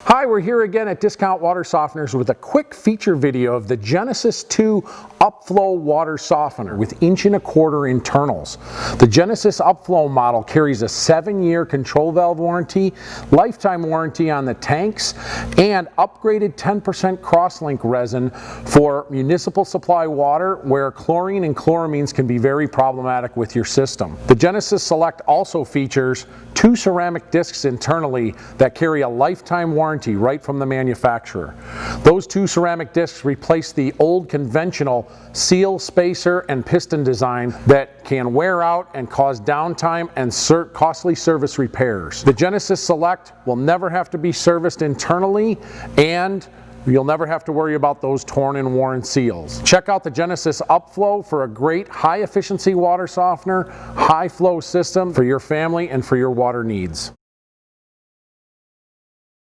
Hi, we're here again at Discount Water Softeners with a quick feature video of the Genesis 2 Upflow water softener with 1.25" internals. The Genesis Upflow model carries a 7-year control valve warranty, lifetime warranty on the tanks, and upgraded 10% crosslink resin for municipal supply water where chlorine and chloramines can be very problematic with your system. The Genesis Select also features 2 ceramic discs internally that carry a lifetime warranty right from the manufacturer. Those 2 ceramic discs replace the old conventional seal, spacer, and piston design that can wear out and cause downtime and costly service repairs. The Genesis Select will never have to be serviced internally, and you'll never have to worry about those torn and worn seals. Check out the Genesis Upflow for a great high efficiency water softener, high flow system for your family and for your water needs.